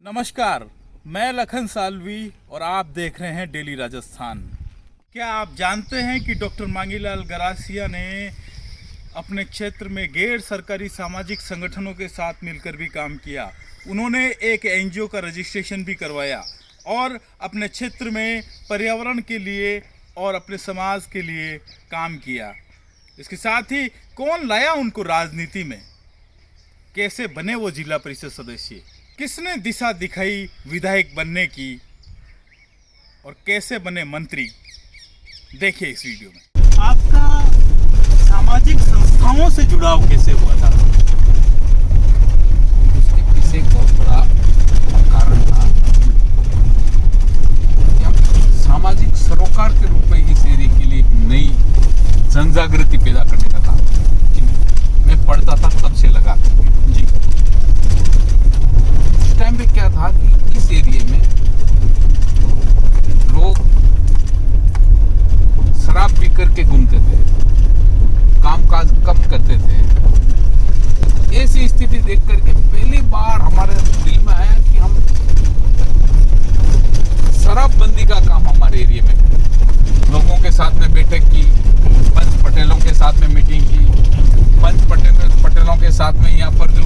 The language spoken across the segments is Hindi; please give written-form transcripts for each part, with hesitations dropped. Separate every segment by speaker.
Speaker 1: नमस्कार, मैं लखन सालवी और आप देख रहे हैं डेली राजस्थान। क्या आप जानते हैं कि डॉक्टर मांगीलाल गरासिया ने अपने क्षेत्र में गैर सरकारी सामाजिक संगठनों के साथ मिलकर भी काम किया। उन्होंने एक एनजीओ का रजिस्ट्रेशन भी करवाया और अपने क्षेत्र में पर्यावरण के लिए और अपने समाज के लिए काम किया। इसके साथ ही कौन लाया उनको राजनीति में, कैसे बने वो जिला परिषद सदस्य, किसने दिशा दिखाई विधायक बनने की और कैसे बने मंत्री, देखिए इस वीडियो में। आपका सामाजिक संस्थाओं से जुड़ाव कैसे हुआ था?
Speaker 2: उसके पीछे एक बहुत बड़ा कारण था। सामाजिक सरोकार के रूप में इस एरिया के लिए एक नई जनजागृति पैदा करने का काम मैं पढ़ता था, तब से लगा जी। उस टाइम पे क्या था कि इस एरिया में लोग शराब पी करके घूमते थे, कामकाज कम करते थे। ऐसी स्थिति देख करके पहली बार हमारे दिल में आया कि हम शराबबंदी का काम हमारे एरिया में, लोगों के साथ में बैठक की, पंच पटेलों के साथ में मीटिंग की। पंच पटेलों के साथ में यहाँ पर जो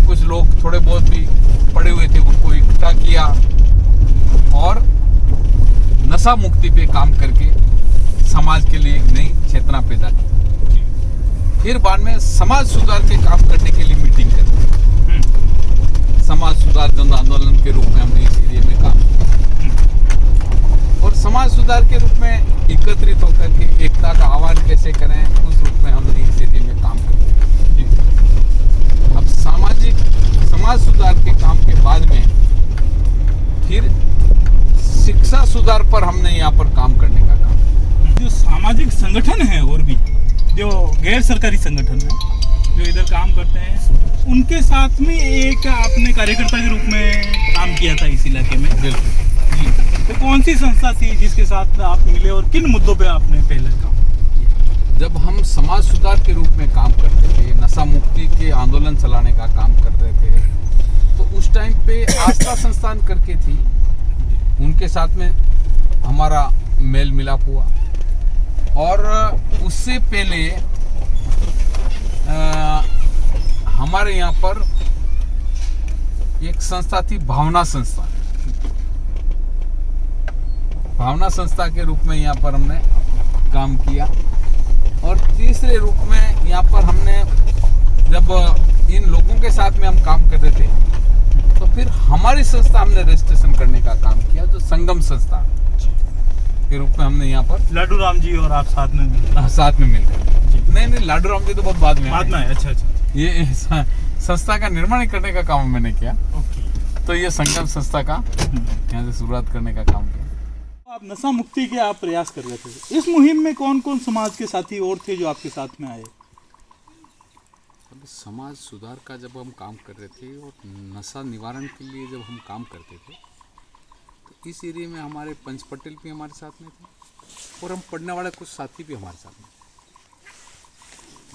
Speaker 2: कुछ लोग थोड़े बहुत भी पड़े हुए थे उनको इकट्ठा किया और नशा मुक्ति पे काम करके समाज के लिए एक नई चेतना पैदा की। फिर बाद में समाज सुधार के काम करने के लिए मीटिंग करते, समाज सुधार जन आंदोलन के रूप में हमने इस एरिया में काम किया और समाज सुधार के रूप में एकत्रित होकर के एकता का आह्वान कैसे करें, उस रूप में हमने इस एरिया में काम करते। अब समाज सुधार के काम के बाद में फिर शिक्षा सुधार पर हमने यहाँ पर काम करने का काम।
Speaker 1: जो सामाजिक संगठन है और भी जो गैर सरकारी संगठन है जो इधर काम करते हैं, उनके साथ में एक आपने कार्यकर्ता के रूप में काम किया था इस इलाके में।
Speaker 2: बिल्कुल
Speaker 1: जी, तो कौन सी संस्था थी जिसके साथ आप मिले और किन मुद्दों पे आपने पहले काम किया?
Speaker 2: जब हम समाज सुधार के रूप में काम करते थे, नशा मुक्ति के आंदोलन चलाने का काम करते थे, तो उस टाइम पे आस्था संस्थान करके थी, उनके साथ में हमारा मेल मिलाप हुआ। और उससे पहले हमारे यहाँ पर एक संस्था थी, भावना संस्था। भावना संस्था के रूप में यहाँ पर हमने काम किया। और तीसरे रूप में यहाँ पर हमने जब इन लोगों के साथ में हम काम कर रहे थे, तो फिर हमारी संस्था हमने रजिस्ट्रेशन करने का काम किया, जो संगम संस्था के रूप में हमने यहाँ पर
Speaker 1: लाडू राम जी और आप साथ में
Speaker 2: मिलकर। नहीं, लाडू राम जी तो बहुत बाद में
Speaker 1: है। अच्छा,
Speaker 2: ये संस्था का निर्माण करने का काम मैंने किया। तो ये संगम संस्था का यहाँ से शुरुआत करने का काम किया।
Speaker 1: आप नशा मुक्ति के आप प्रयास कर रहे थे, इस मुहिम में कौन कौन समाज के साथी और थे जो आपके साथ में आए?
Speaker 2: समाज सुधार का जब हम काम कर रहे थे और नशा निवारण के लिए जब हम काम करते थे, तो इस एरिया में हमारे पंच पटेल भी हमारे साथ में थे और हम पढ़ने वाले कुछ साथी भी हमारे साथ में,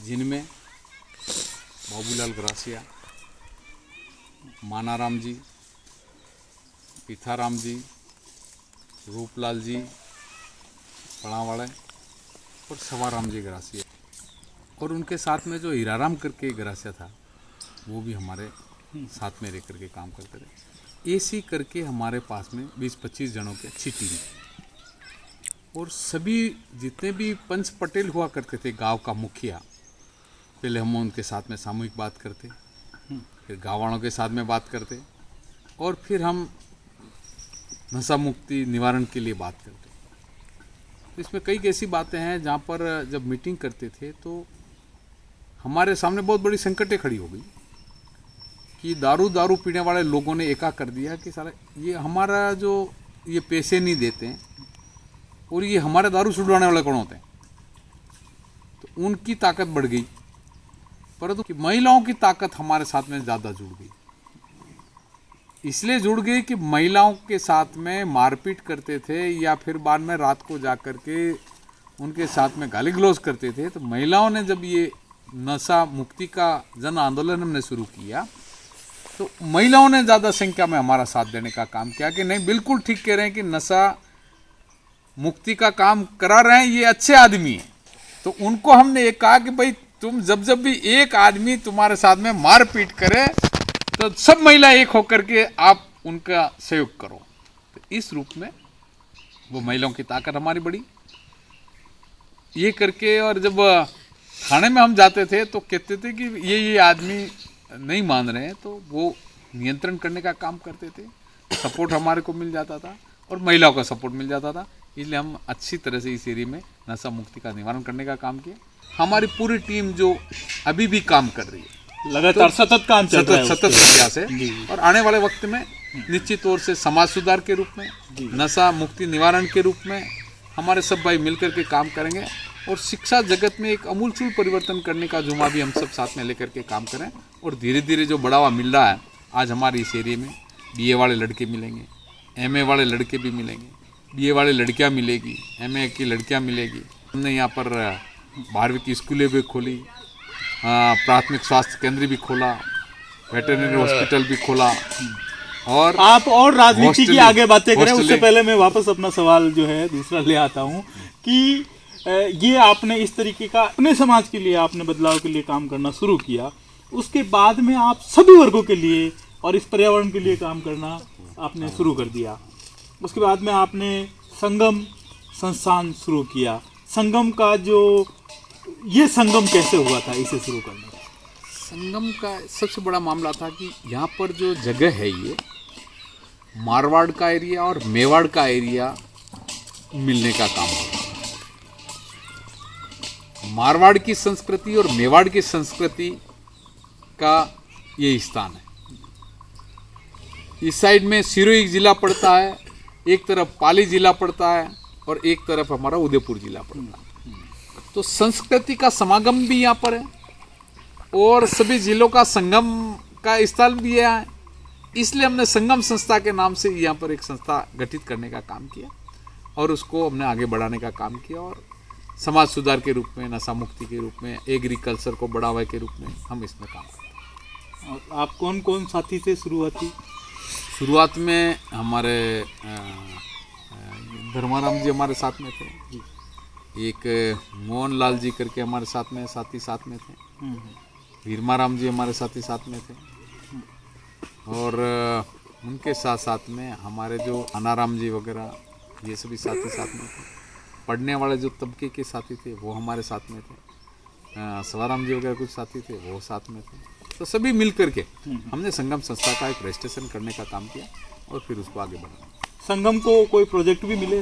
Speaker 2: जिनमें बाबूलाल गरासिया, मानाराम जी, पीथाराम जी, रूपलाल जी पड़ावाड़े और सवाराम जी गरासिया, और उनके साथ में जो हीराराम करके गरासिया था वो भी हमारे साथ में रह करके काम करते रहे। ऐसी करके हमारे पास में 20-25 जनों की अच्छी टीम थी। और सभी जितने भी पंच पटेल हुआ करते थे, गांव का मुखिया, पहले हम उनके साथ में सामूहिक बात करते, फिर गाँव वालों के साथ में बात करते और फिर हम नशा मुक्ति निवारण के लिए बात करते। तो इसमें कई ऐसी बातें हैं जहाँ पर जब मीटिंग करते थे तो हमारे सामने बहुत बड़ी संकटें खड़ी हो गई कि दारू पीने वाले लोगों ने एका कर दिया कि साला ये हमारा जो ये पैसे नहीं देते हैं और ये हमारे दारू छुड़वाने वाले कौन होते हैं, तो उनकी ताकत बढ़ गई। परंतु कि महिलाओं की ताकत हमारे साथ में ज़्यादा जुड़ गई। इसलिए जुड़ गई कि महिलाओं के साथ में मारपीट करते थे या फिर बाद में रात को जा कर के उनके साथ में गाली गलौज करते थे। तो महिलाओं ने जब ये नशा मुक्ति का जन आंदोलन हमने शुरू किया तो महिलाओं ने ज़्यादा संख्या में हमारा साथ देने का काम किया कि नहीं बिल्कुल ठीक कह रहे हैं कि नशा मुक्ति का काम करा रहे हैं, ये अच्छे आदमी हैं। तो उनको हमने ये कहा कि भाई तुम जब जब भी एक आदमी तुम्हारे साथ में मारपीट करे तो सब महिला एक होकर के आप उनका सहयोग करो। तो इस रूप में वो महिलाओं की ताकत हमारी बढ़ी ये करके। और जब थाने में हम जाते थे तो कहते थे कि ये आदमी नहीं मान रहे हैं, तो वो नियंत्रण करने का काम करते थे। सपोर्ट हमारे को मिल जाता था और महिलाओं का सपोर्ट मिल जाता था, इसलिए हम अच्छी तरह से इस एरिया में नशा मुक्ति का निवारण करने का काम किया। हमारी पूरी टीम जो अभी भी काम कर रही है,
Speaker 1: लगातार सतत काम चल रहा है
Speaker 2: सतत प्रयास है। और आने वाले वक्त में निश्चित तौर से समाज सुधार के रूप में, नशा मुक्ति निवारण के रूप में हमारे सब भाई मिलकर के काम करेंगे और शिक्षा जगत में एक अमूलचूल परिवर्तन करने का जुम्मा भी हम सब साथ में लेकर के काम करें। और धीरे धीरे जो बढ़ावा मिल रहा है, आज हमारे इस एरिया में BA वाले लड़के मिलेंगे, MA वाले लड़के भी मिलेंगे, BA वाले लड़कियां मिलेगी, MA की लड़कियां मिलेगी। हमने यहाँ पर 12वीं की स्कूलें भी खोली, प्राथमिक स्वास्थ्य केंद्र भी खोला, वेटरनरी हॉस्पिटल भी खोला। और
Speaker 1: आप और राजनीति की आगे बातें करें, उससे
Speaker 2: हॉस्टलें-
Speaker 1: पहले मैं वापस अपना सवाल जो है दूसरा ले आता हूँ कि ये आपने इस तरीके का अपने समाज के लिए आपने बदलाव के लिए काम करना शुरू किया, उसके बाद में आप सभी वर्गों के लिए और इस पर्यावरण के लिए काम करना आपने शुरू कर दिया। उसके बाद में आपने संगम संस्थान शुरू किया। संगम का जो ये संगम कैसे हुआ था, इसे शुरू करने का?
Speaker 2: संगम का सबसे बड़ा मामला था कि यहाँ पर जो जगह है ये मारवाड़ का एरिया और मेवाड़ का एरिया मिलने का काम है। मारवाड़ की संस्कृति और मेवाड़ की संस्कृति का ये स्थान है। इस साइड में सिरोही जिला पड़ता है, एक तरफ पाली जिला पड़ता है और एक तरफ हमारा उदयपुर जिला पड़ता है। तो संस्कृति का समागम भी यहाँ पर है और सभी जिलों का संगम का स्थल भी है। इसलिए हमने संगम संस्था के नाम से यहाँ पर एक संस्था गठित करने का काम किया और उसको हमने आगे बढ़ाने का काम किया। और समाज सुधार के रूप में, नशा मुक्ति के रूप में, एग्रीकल्चर को बढ़ावा के रूप में हम इसमें काम करते हैं।
Speaker 1: और आप कौन कौन साथी से शुरुआती?
Speaker 2: शुरुआत में हमारे धर्माराम जी हमारे साथ में थे, एक मोहन लाल जी करके हमारे साथ में साथी साथ में थे, वीरमाराम जी हमारे साथी साथ में थे और उनके साथ साथ में हमारे जो अनाराम जी वगैरह ये सभी साथी साथ में थे। पढ़ने वाले जो तबके के साथी थे वो हमारे साथ में थे, सवाराम जी वगैरह कुछ साथी थे वो साथ में थे। तो सभी मिल करके हमने संगम संस्था का एक रजिस्ट्रेशन करने का काम किया और फिर उसको आगे बढ़ाया।
Speaker 1: संगम को कोई प्रोजेक्ट भी मिले?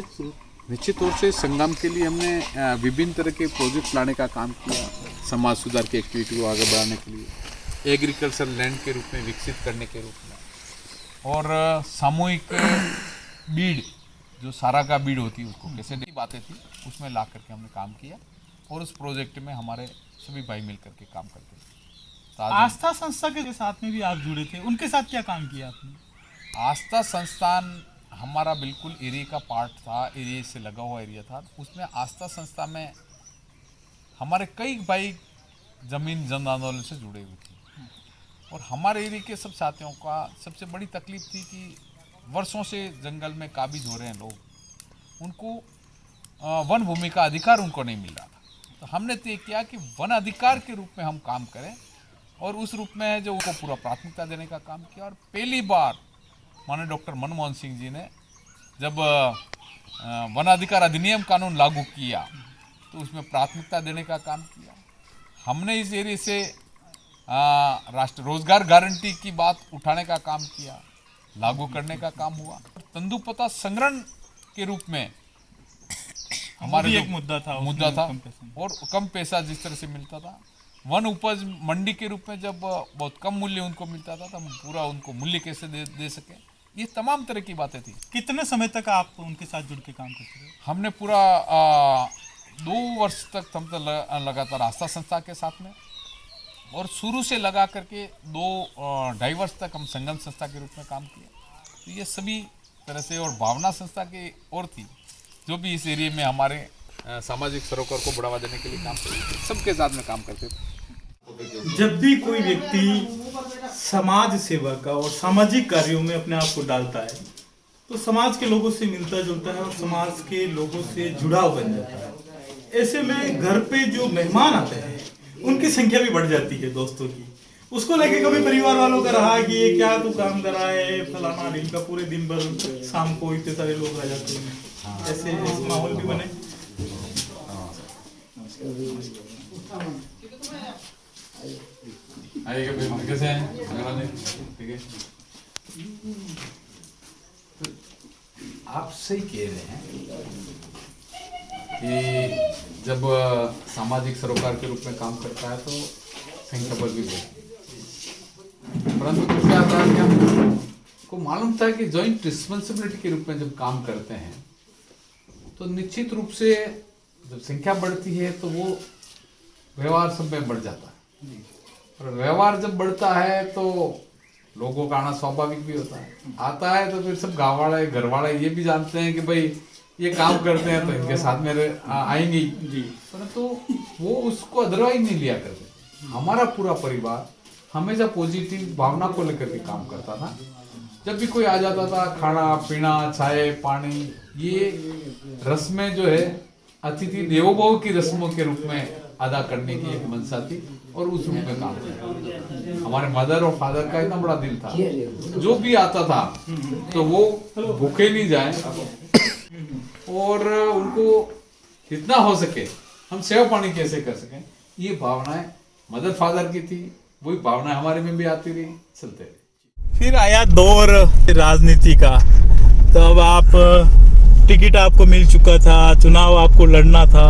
Speaker 2: निश्चित तौर से संगम के लिए हमने विभिन्न तरह के प्रोजेक्ट लाने का काम किया, समाज सुधार की एक्टिविटी को आगे बढ़ाने के लिए, एग्रीकल्चर लैंड के रूप में विकसित करने के रूप में, और सामूहिक बीड़ जो सारा का बीड़ होती है उसको कैसे नहीं बातें थी उसमें ला करके हमने काम किया और उस प्रोजेक्ट में हमारे सभी भाई मिल करके काम करते थे।
Speaker 1: आस्था संस्था के साथ में भी आप जुड़े थे, उनके साथ क्या काम किया आपने?
Speaker 2: आस्था संस्थान हमारा बिल्कुल एरिया का पार्ट था, एरिया से लगा हुआ एरिया था। उसमें आस्था संस्था में हमारे कई भाई जमीन जन आंदोलन से जुड़े हुए थे और हमारे एरिया के सब साथियों का सबसे बड़ी तकलीफ थी कि वर्षों से जंगल में काबिज हो रहे हैं लोग, उनको वन भूमि का अधिकार उनको नहीं मिल रहा था। तो हमने तय किया कि वन अधिकार के रूप में हम काम करें और उस रूप में जो उनको पूरा प्राथमिकता देने का काम किया। और पहली बार माननीय डॉक्टर मनमोहन सिंह जी ने जब वन अधिकार अधिनियम कानून लागू किया तो उसमें प्राथमिकता देने का काम किया। हमने इस एरिया से राष्ट्रीय रोजगार गारंटी की बात उठाने का काम किया, लागू करने का काम हुआ। तेंदुपत्ता संग्रहण के रूप में हमारे
Speaker 1: एक मुद्दा था
Speaker 2: और कम पैसा जिस तरह से मिलता था, वन उपज मंडी के रूप में जब बहुत कम मूल्य उनको मिलता था तो हम पूरा उनको मूल्य कैसे दे सके, ये तमाम तरह की बातें थी।
Speaker 1: कितने समय तक आप उनके साथ जुड़ के काम करते थे?
Speaker 2: हमने पूरा 2 वर्ष तक हम तो लगातार आस्था संस्था के साथ में और शुरू से लगा करके 2-2.5 वर्ष तक हम संगम संस्था के रूप में काम किया। तो ये सभी तरह से और भावना संस्था के और थी जो भी इस एरिया में हमारे सामाजिक सरोकार को बढ़ावा देने के लिए काम करते थे, सबके साथ में काम करते थे।
Speaker 1: जब भी कोई व्यक्ति समाज सेवा का और सामाजिक कार्यों में अपने आप को डालता है तो समाज के लोगों से मिलता जुलता है और समाज के लोगों से जुड़ाव बन जाता है। ऐसे में घर पे जो मेहमान आते हैं उनकी संख्या भी बढ़ जाती है दोस्तों की। उसको लेके कभी परिवार वालों का रहा कि ये क्या तू काम कर रहा है फलाना दिन का, पूरे दिन भर शाम को इतने सारे लोग आ जाते हैं, ऐसे माहौल भी बने।
Speaker 2: आइएगा फिर कैसे हैं अगला दिन, ठीक है। तो आप सही कह रहे हैं कि जब सामाजिक सरोकार के रूप में काम करता है तो संख्या बढ़ भी बढ़ती है, परंतु तो क्या था कि हमको मालूम था कि जॉइंट रिस्पॉन्सिबिलिटी के रूप में जब काम करते हैं तो निश्चित रूप से जब संख्या बढ़ती है तो वो व्यवहार सब में बढ़ जाता है, और व्यवहार जब बढ़ता है तो लोगों का आना स्वाभाविक भी होता है। आता है तो फिर सब गाँव वाले घर वाले ये भी जानते हैं कि भाई ये काम करते हैं तो इनके साथ में आएंगे जी, परंतु वो उसको अदरवाइज नहीं लिया करते। हमारा पूरा परिवार हमेशा पॉजिटिव भावना को लेकर के काम करता था। जब भी कोई आ जाता था, खाना पीना चाय पानी ये रस्में जो है अतिथि देवो भव की रस्मों के रूप में अदा करने की एक मंशा थी और उस रूप में काम किया। हमारे मदर और फादर का इतना बड़ा दिल था, जो भी आता था तो वो भूखे नहीं जाए और उनको जितना हो सके हम सेवा पानी कैसे कर सकें, ये भावनाएं मदर फादर की थी, वही भावनाएं हमारे में भी आती रही, चलते रही।
Speaker 1: फिर आया दौर राजनीति का, तो अब आप टिकट आपको मिल चुका था, चुनाव आपको लड़ना था।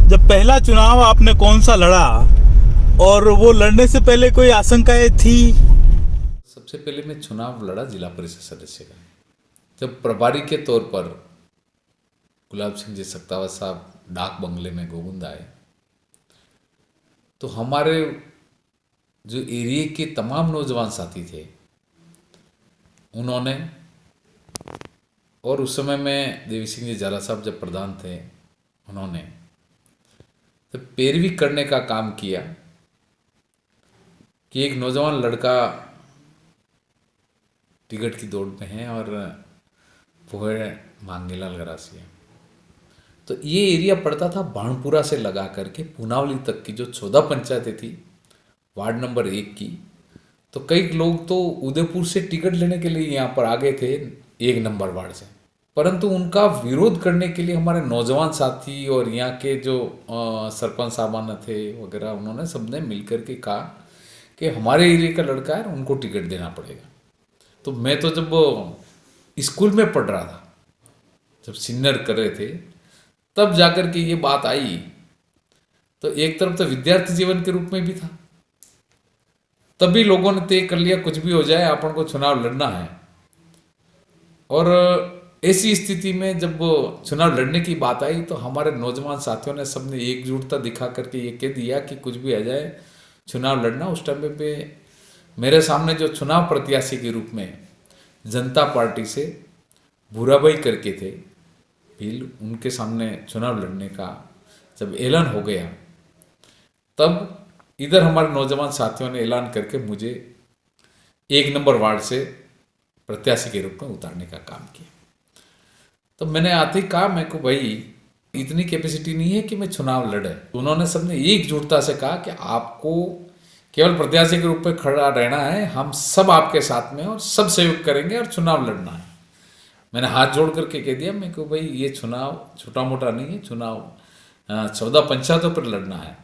Speaker 1: जब पहला चुनाव आपने कौन सा लड़ा और वो लड़ने से पहले कोई आशंकाएं थी?
Speaker 2: सबसे पहले मैं चुनाव लड़ा जिला परिषद सदस्य का। जब प्रभारी के तौर पर गुलाब सिंह जी सक्तावत साहब डाक बंगले में गोविंद आए तो हमारे जो एरिया के तमाम नौजवान साथी थे उन्होंने, और उस समय में देवी सिंह जी जाला साहब जब प्रधान थे उन्होंने तो पैरवी करने का काम किया कि एक नौजवान लड़का टिकट की दौड़ में है और वो है मांगेलाल गरासिया। तो ये एरिया पड़ता था बाणपुरा से लगा करके पुनावली तक की जो 14 पंचायतें थी वार्ड नंबर 1 की। तो कई लोग तो उदयपुर से टिकट लेने के लिए यहाँ पर आ गए थे 1 नंबर वार्ड से, परंतु उनका विरोध करने के लिए हमारे नौजवान साथी और यहाँ के जो सरपंच साहबान थे वगैरह, उन्होंने सबने मिलकर के कहा कि हमारे एरिया का लड़का है उनको टिकट देना पड़ेगा। तो मैं तो जब स्कूल में पढ़ रहा था, जब सीनियर कर रहे थे, तब जाकर के ये बात आई। तो एक तरफ तो विद्यार्थी जीवन के रूप में भी था, तभी लोगों ने तय कर लिया कुछ भी हो जाए अपन को चुनाव लड़ना है। और ऐसी स्थिति में जब चुनाव लड़ने की बात आई तो हमारे नौजवान साथियों ने सबने एकजुटता दिखा करके ये कह दिया कि कुछ भी आ जाए चुनाव लड़ना। उस टाइम पे मेरे सामने जो चुनाव प्रत्याशी के रूप में जनता पार्टी से भूराबाई करके थे भील, उनके सामने चुनाव लड़ने का जब ऐलान हो गया तब इधर हमारे नौजवान साथियों ने ऐलान करके मुझे 1 नंबर वार्ड से प्रत्याशी के रूप में उतारने का काम किया। तो मैंने आते ही कहा, मैं को भाई इतनी कैपेसिटी नहीं है कि मैं चुनाव लड़े। उन्होंने सबने एकजुटता से कहा कि आपको केवल प्रत्याशी के रूप में खड़ा रहना है, हम सब आपके साथ में और सब सहयोग करेंगे और चुनाव लड़ना है। मैंने हाथ जोड़ करके कह दिया, मैं को भाई ये चुनाव छोटा मोटा नहीं है, चुनाव 14 पंचायतों पर लड़ना है।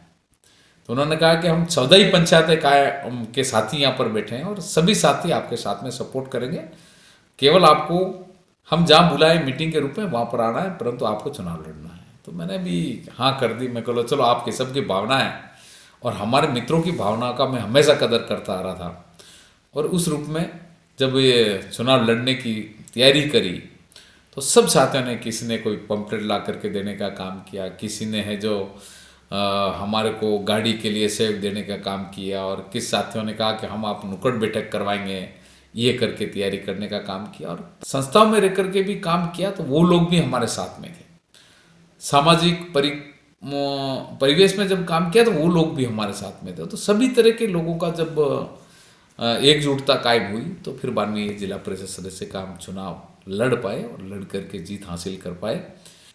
Speaker 2: तो उन्होंने कहा कि हम 14 ही पंचायतें के साथी यहाँ पर बैठे हैं और सभी साथी आपके साथ में सपोर्ट करेंगे, केवल आपको हम जहाँ बुलाए मीटिंग के रूप में वहाँ पर आना है, परंतु आपको चुनाव लड़ना है। तो मैंने भी हाँ कर दी। मैं कहलो चलो आपकी सबकी भावना है और हमारे मित्रों की भावना का मैं हमेशा कदर करता आ रहा था। और उस रूप में जब ये चुनाव लड़ने की तैयारी करी तो सब साथियों ने, किसी ने कोई पंपलेट ला करके देने का काम किया, किसी ने है जो हमारे को गाड़ी के लिए सहयोग देने का काम किया, और किस साथियों ने कहा कि हम आप नुक्कड़ बैठक करवाएंगे, ये करके तैयारी करने का काम किया। और संस्थाओं में रह करके भी काम किया तो वो लोग भी हमारे साथ में थे। सामाजिक
Speaker 3: परिवेश में जब काम किया तो वो लोग भी हमारे साथ में थे। तो सभी तरह के लोगों का जब एकजुटता कायम हुई तो फिर बाद में ये जिला परिषद सदस्य का हम चुनाव लड़ पाए और लड़ करके जीत हासिल कर पाए।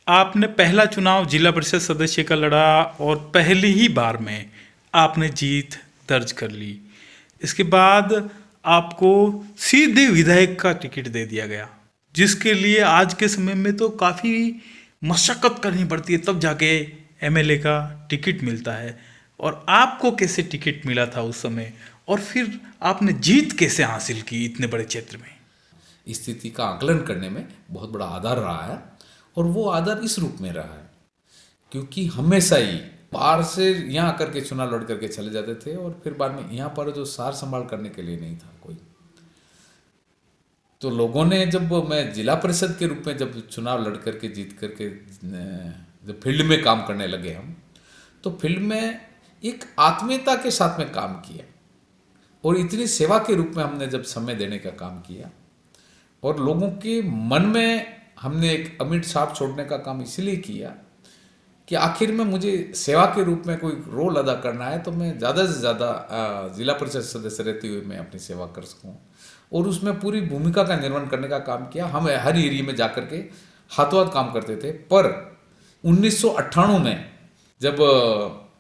Speaker 1: आपने पहला चुनाव जिला परिषद सदस्य का लड़ा और पहली ही बार में आपने जीत दर्ज कर ली। इसके बाद आपको सीधे विधायक का टिकट दे दिया गया, जिसके लिए आज के समय में तो काफ़ी मशक्क़त करनी पड़ती है, तब जाके एमएलए का टिकट मिलता है। और आपको कैसे टिकट मिला था उस समय, और फिर आपने जीत कैसे हासिल की इतने बड़े क्षेत्र में?
Speaker 3: स्थिति का आकलन करने में बहुत बड़ा आधार रहा है, और वो आधार इस रूप में रहा है क्योंकि हमेशा ही बाहर से यहाँ आकर के चुनाव लड़ करके चले जाते थे और फिर बाद में यहाँ पर जो सार संभाल करने के लिए नहीं था कोई। तो लोगों ने जब मैं जिला परिषद के रूप में जब चुनाव लड़ करके जीत करके जब फील्ड में काम करने लगे हम, तो फील्ड में एक आत्मीयता के साथ में काम किया और इतनी सेवा के रूप में हमने जब समय देने का काम किया और लोगों के मन में हमने एक अमिट छाप छोड़ने का काम इसलिए किया कि आखिर में मुझे सेवा के रूप में कोई रोल अदा करना है तो मैं ज़्यादा से ज़्यादा जिला परिषद सदस्य रहते हुए मैं अपनी सेवा कर सकूं और उसमें पूरी भूमिका का निर्वहन करने का काम किया। हम हर एरिया में जाकर के हाथों हाथ काम करते थे। पर 1998 में जब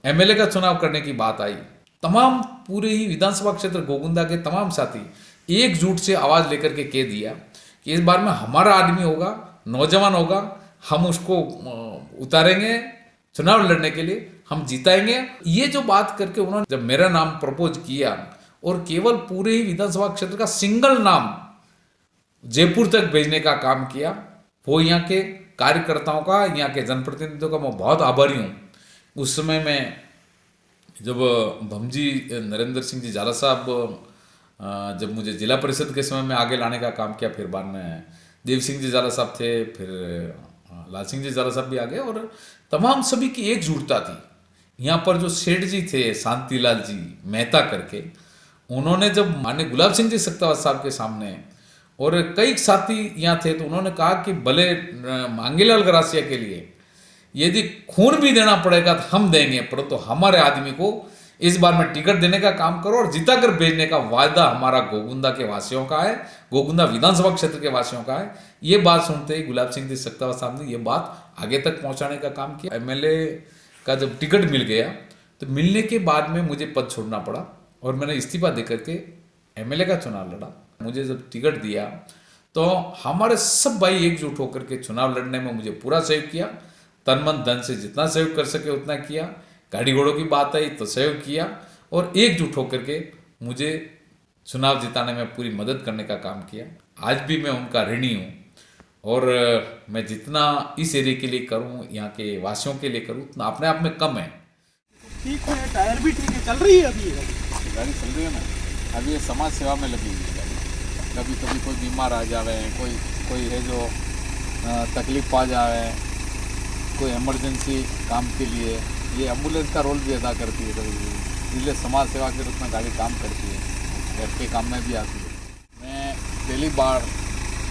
Speaker 3: एमएलए का चुनाव करने की बात आई, तमाम पूरे ही विधानसभा क्षेत्र गोगुंदा के तमाम साथी एकजुट से आवाज़ लेकर के कह दिया कि इस बार में हमारा आदमी होगा, नौजवान होगा, हम उसको उतारेंगे चुनाव लड़ने के लिए, हम जिताएंगे। ये जो बात करके उन्होंने जब मेरा नाम प्रपोज किया और केवल पूरे ही विधानसभा क्षेत्र का सिंगल नाम जयपुर तक भेजने का काम किया, वो यहाँ के कार्यकर्ताओं का, यहाँ के जनप्रतिनिधियों का मैं बहुत आभारी हूँ। उस समय में जब भमजी नरेंद्र सिंह जी झाला साहब जब मुझे जिला परिषद के समय में आगे लाने का काम किया, फिर बाद में देव सिंह जी झाला साहब थे, फिर लाल सिंह जी झाला साहब भी आ गए और तमाम सभी की एकजुटता थी। यहाँ पर जो सेठ जी थे शांतिलाल जी मेहता करके, उन्होंने जब माननीय गुलाब सिंह जी सक्तावत साहब के सामने और कई साथी यहाँ थे तो उन्होंने कहा कि भले मांगीलाल गरासिया के लिए यदि खून भी देना पड़ेगा तो हम देंगे, परंतु हमारे आदमी को इस बार में टिकट देने का काम करो और जिता कर भेजने का वायदा हमारा गोगुंदा के वासियों का है, गोगुंदा विधानसभा क्षेत्र के वासियों का है। ये बात सुनते ही गुलाब सिंह जी सक्तावत साहब ने ये बात आगे तक पहुंचाने का काम किया। एमएलए का जब टिकट मिल गया तो मिलने के बाद में मुझे पद छोड़ना पड़ा और मैंने इस्तीफा दे करके एमएलए का चुनाव लड़ा। मुझे जब टिकट दिया तो हमारे सब भाई एकजुट होकर के चुनाव लड़ने में मुझे पूरा सहयोग किया, तन मन धन से जितना सहयोग कर सके उतना किया, गाड़ी घोड़ों की बात आई तो सहयोग किया और एकजुट होकर के मुझे चुनाव जिताने में पूरी मदद करने का काम किया। आज भी मैं उनका ऋणी हूँ और मैं जितना इस एरिया के लिए करूँ, यहाँ के वासियों के लिए करूँ, उतना अपने आप में कम है।
Speaker 1: ठीक है, टायर भी ठीक है, चल रही है अभी
Speaker 2: गाड़ी चल रही है ना, अभी ये समाज सेवा में लगी हुई है गाड़ी। कभी कभी कोई बीमार आ जावे, कोई है जो तकलीफ पा जावे, कोई इमरजेंसी काम के लिए ये एम्बुलेंस का रोल भी अदा करती है कभी कभी, इसलिए समाज सेवा के रूप में गाड़ी काम करती है, घर के काम में भी आती है। मैं पहली बार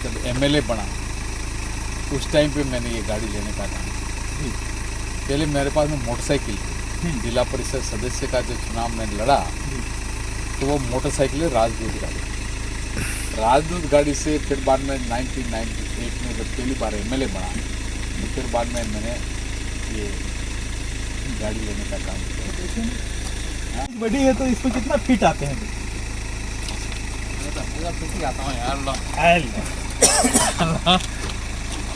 Speaker 2: जब एमएलए बना उस टाइम पे मैंने ये गाड़ी लेने का काम किया। पहले मेरे पास में मोटरसाइकिल थी, जिला परिषद सदस्य का जो चुनाव में लड़ा तो वो मोटरसाइकिल है राजदूत गाड़ी। राजदूत गाड़ी से फिर बाद में 1998 में जब पहली बार एमएलए बना तो फिर बाद में मैंने ये गाड़ी लेने का काम किया।
Speaker 1: बड़ी है तो इसमें कितना फिट आते हैं?
Speaker 2: मैं तो पूरा फिट ही आता हूँ यार।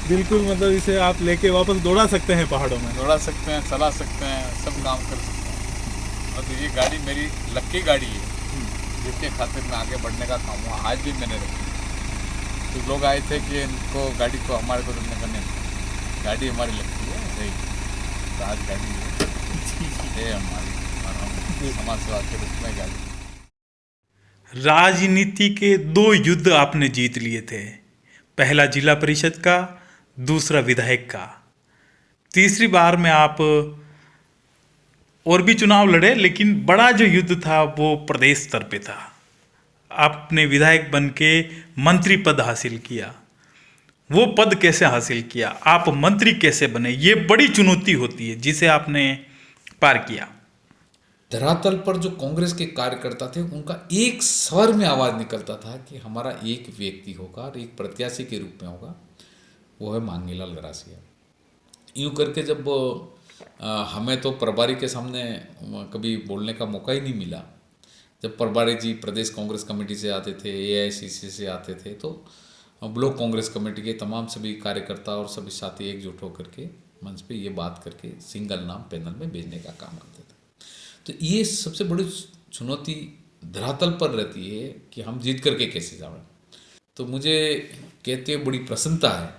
Speaker 1: बिल्कुल, मतलब इसे आप लेके वापस दौड़ा सकते हैं पहाड़ों में,
Speaker 2: दौड़ा सकते हैं, चला सकते हैं, सब काम कर सकते हैं। और तो ये गाड़ी मेरी लक्की गाड़ी है जिसके खातिर मैं आगे बढ़ने का काम हुआ। आज भी मैंने रखी। तो लोग आए थे कि इनको गाड़ी को हमारे को देने करने, गाड़ी हमारी लक्की है सही, तो आज गाड़ी है हमारी और हम समाज सेवा के रूप में गाड़ी।
Speaker 1: राजनीति के 2 युद्ध आपने जीत लिए थे, पहला जिला परिषद का, दूसरा विधायक का। तीसरी बार में आप और भी चुनाव लड़े, लेकिन बड़ा जो युद्ध था वो प्रदेश स्तर पे था। आपने विधायक बन के मंत्री पद हासिल किया। वो पद कैसे हासिल किया, आप मंत्री कैसे बने, ये बड़ी चुनौती होती है जिसे आपने पार किया।
Speaker 3: धरातल पर जो कांग्रेस के कार्यकर्ता थे उनका एक स्वर में आवाज निकलता था कि हमारा एक व्यक्ति होगा और एक प्रत्याशी के रूप में होगा, वो है मांगीलाल गरासिया। यूं करके जब हमें तो प्रभारी के सामने कभी बोलने का मौका ही नहीं मिला। जब प्रभारी जी प्रदेश कांग्रेस कमेटी से आते थे, एआईसीसी से आते थे, तो ब्लॉक कांग्रेस कमेटी के तमाम सभी कार्यकर्ता और सभी साथी एकजुट होकर के मंच पे ये बात करके सिंगल नाम पैनल में भेजने का काम करते थे। तो ये सबसे बड़ी चुनौती धरातल पर रहती है कि हम जीत करके कैसे जाएं। तो मुझे कहते हुए बड़ी प्रसन्नता है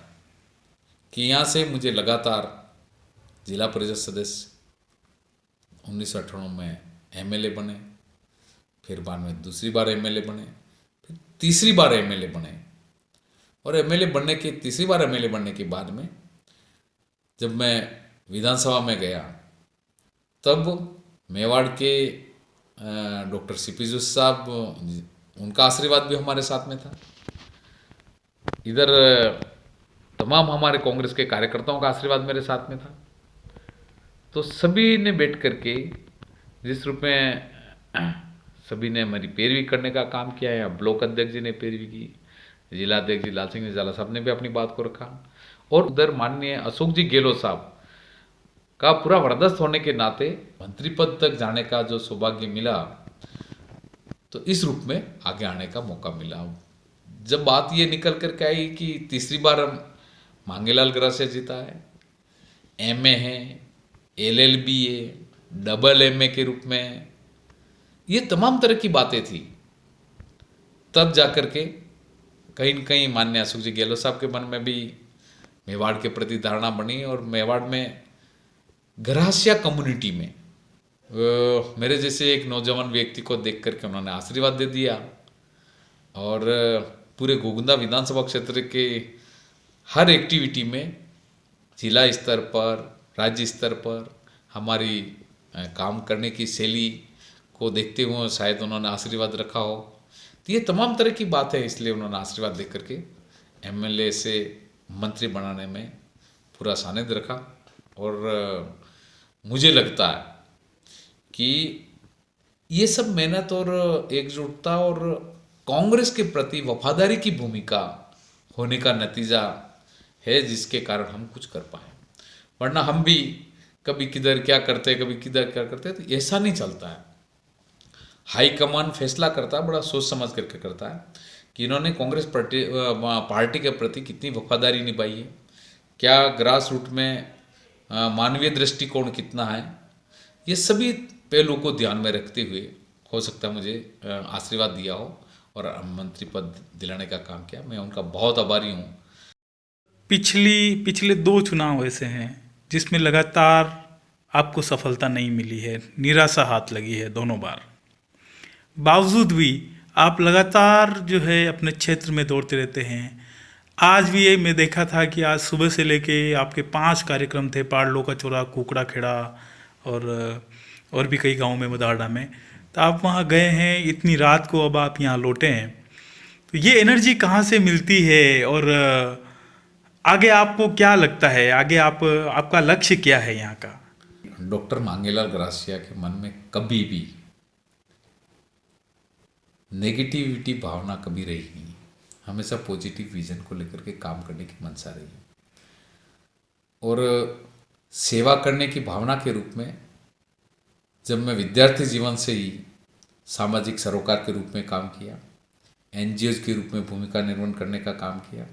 Speaker 3: कि यहाँ से मुझे लगातार जिला परिषद सदस्य 1998 में एमएलए बने, फिर बाद में दूसरी बार एमएलए बने, फिर तीसरी बार एमएलए बने, और एमएलए बनने के तीसरी बार एमएलए बनने के बाद में जब मैं विधानसभा में गया तब मेवाड़ के डॉक्टर सीपी जोशी साहब, उनका आशीर्वाद भी हमारे साथ में था। इधर तमाम हमारे कांग्रेस के कार्यकर्ताओं का आशीर्वाद मेरे साथ में था। तो सभी ने बैठ करके जिस रूप में सभी ने हमारी पैरवी करने का काम किया है। ब्लॉक अध्यक्ष जी ने पैरवी की, जिला अध्यक्ष जी लाल सिंह निजाला साहब ने भी अपनी बात को रखा, और उधर माननीय अशोक जी गहलोत साहब का पूरा वरदस्त होने के नाते मंत्री पद तक जाने का जो सौभाग्य मिला, तो इस रूप में आगे आने का मौका मिला। जब बात ये निकल कर के आई कि तीसरी बार हम मांगीलाल गरासिया जीता है, एमए है, एलएलबी है, डबल एमए के रूप में, ये तमाम तरह की बातें थी। तब जाकर के कहीं न कहीं माननीय अशोक जी गहलोत साहब के मन में भी मेवाड़ के प्रति धारणा बनी, और मेवाड़ में गरासिया कम्युनिटी में मेरे जैसे एक नौजवान व्यक्ति को देख करके उन्होंने आशीर्वाद दे दिया, और पूरे गोगुंदा विधानसभा क्षेत्र के हर एक्टिविटी में जिला स्तर पर, राज्य स्तर पर हमारी काम करने की शैली को देखते हुए शायद उन्होंने आशीर्वाद रखा हो। तो ये तमाम तरह की बात है, इसलिए उन्होंने आशीर्वाद दे करके एमएलए से मंत्री बनाने में पूरा सानिध्य रखा। और मुझे लगता है कि ये सब मेहनत और एकजुटता और कांग्रेस के प्रति वफादारी की भूमिका होने का नतीजा है, जिसके कारण हम कुछ कर पाए। वरना हम भी कभी किधर क्या करते, कभी किधर क्या करते, तो ऐसा नहीं चलता है। हाईकमान फैसला करता है, बड़ा सोच समझ करके करता है कि इन्होंने कांग्रेस पार्टी के प्रति कितनी वफादारी निभाई है, क्या ग्रास रूट में मानवीय दृष्टिकोण कितना है। ये सभी पहलू को ध्यान में रखते हुए हो सकता है मुझे आशीर्वाद दिया हो और मंत्री पद दिलाने का काम किया। मैं उनका बहुत आभारी हूँ।
Speaker 1: पिछले 2 चुनाव ऐसे हैं जिसमें लगातार आपको सफलता नहीं मिली है, निराशा हाथ लगी है दोनों बार। बावजूद भी आप लगातार जो है अपने क्षेत्र में दौड़ते रहते हैं। आज भी ये मैं देखा था कि आज सुबह से लेके आपके 5 कार्यक्रम थे, पारलो का चौरा, कुकड़ा खेड़ा और भी कई गाँव में, मदारडा में। तो आप वहाँ गए हैं इतनी रात को, अब आप यहाँ लौटे हैं। तो ये एनर्जी कहाँ से मिलती है, और आगे आपको क्या लगता है, आगे आपका लक्ष्य क्या है यहाँ का?
Speaker 3: डॉक्टर मांगीलाल गरासिया के मन में कभी भी नेगेटिविटी भावना कभी रही नहीं। हमेशा पॉजिटिव विजन को लेकर के काम करने की मंशा रही है, और सेवा करने की भावना के रूप में जब मैं विद्यार्थी जीवन से ही सामाजिक सरोकार के रूप में काम किया, एनजीओ के रूप में भूमिका निर्वहन करने का काम किया,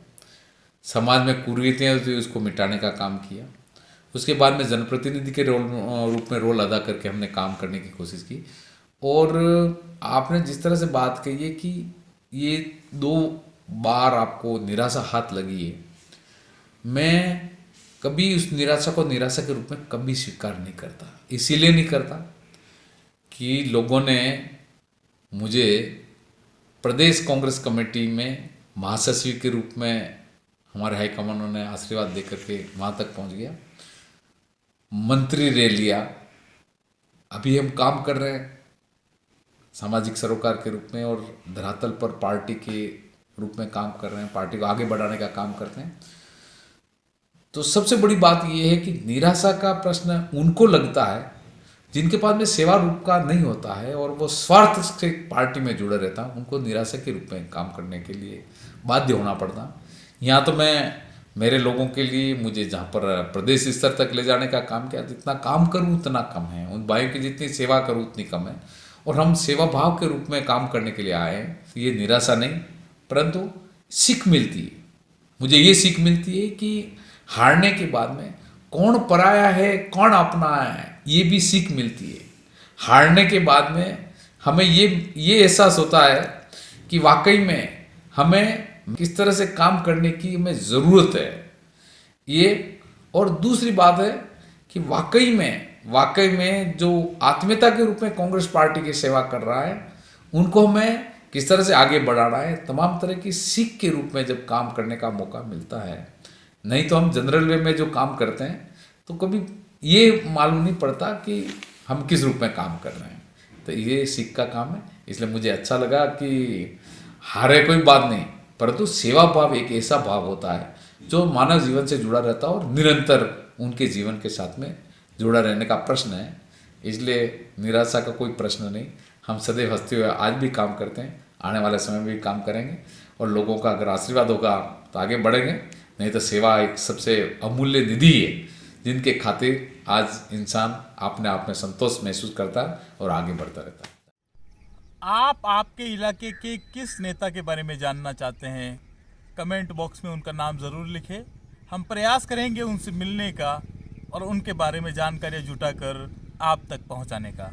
Speaker 3: समाज में कुरीतियाँ होती उसको मिटाने का काम किया, उसके बाद में जनप्रतिनिधि के रूप में रोल अदा करके हमने काम करने की कोशिश की। और आपने जिस तरह से बात कही है कि ये 2 बार आपको निराशा हाथ लगी है, मैं कभी उस निराशा को निराशा के रूप में कभी स्वीकार नहीं करता। इसीलिए नहीं करता कि लोगों ने मुझे प्रदेश कांग्रेस कमेटी में महासचिव के रूप में, हमारे हाईकमान ने आशीर्वाद दे करके वहाँ तक पहुँच गया, मंत्री ले लिया। अभी हम काम कर रहे हैं सामाजिक सरोकार के रूप में और धरातल पर पार्टी के रूप में काम कर रहे हैं, पार्टी को आगे बढ़ाने का काम करते हैं। तो सबसे बड़ी बात ये है कि निराशा का प्रश्न उनको लगता है जिनके पास में सेवा रूप का नहीं होता है और वो स्वार्थ से पार्टी में जुड़े रहता है, उनको निराशा के रूप में काम करने के लिए बाध्य होना पड़ता। यहाँ तो मैं मेरे लोगों के लिए, मुझे जहाँ पर प्रदेश स्तर तक ले जाने का काम किया, जितना काम करूँ उतना कम है, उन भाइयों की जितनी सेवा करूँ उतनी कम है, और हम सेवा भाव के रूप में काम करने के लिए आए हैं। ये निराशा नहीं, परंतु सीख मिलती है। मुझे ये सीख मिलती है कि हारने के बाद में कौन पराया है कौन अपना है, ये भी सीख मिलती है। हारने के बाद में हमें ये एहसास होता है कि वाकई में हमें किस तरह से काम करने की हमें ज़रूरत है ये। और दूसरी बात है कि वाकई में जो आत्मीयता के रूप में कांग्रेस पार्टी की सेवा कर रहा है, उनको हमें किस तरह से आगे बढ़ाना है, तमाम तरह की सीख के रूप में जब काम करने का मौका मिलता है। नहीं तो हम जनरल वे में जो काम करते हैं तो कभी ये मालूम नहीं पड़ता कि हम किस रूप में काम कर रहे हैं। तो ये सीख का काम है, इसलिए मुझे अच्छा लगा कि हारे कोई बात नहीं, परंतु सेवा भाव एक ऐसा भाव होता है जो मानव जीवन से जुड़ा रहता है और निरंतर उनके जीवन के साथ में जुड़ा रहने का प्रश्न है। इसलिए निराशा का कोई प्रश्न नहीं, हम सदैव हंसते हुए आज भी काम करते हैं, आने वाले समय में भी काम करेंगे, और लोगों का अगर आशीर्वाद होगा तो आगे बढ़ेंगे, नहीं तो सेवा एक सबसे अमूल्य निधि है जिनके खातिर आज इंसान अपने आप में संतोष महसूस करता है और आगे बढ़ता रहता है।
Speaker 1: आप आपके इलाके के किस नेता के बारे में जानना चाहते हैं? कमेंट बॉक्स में उनका नाम ज़रूर लिखें। हम प्रयास करेंगे उनसे मिलने का और उनके बारे में जानकारी जुटाकर आप तक पहुंचाने का।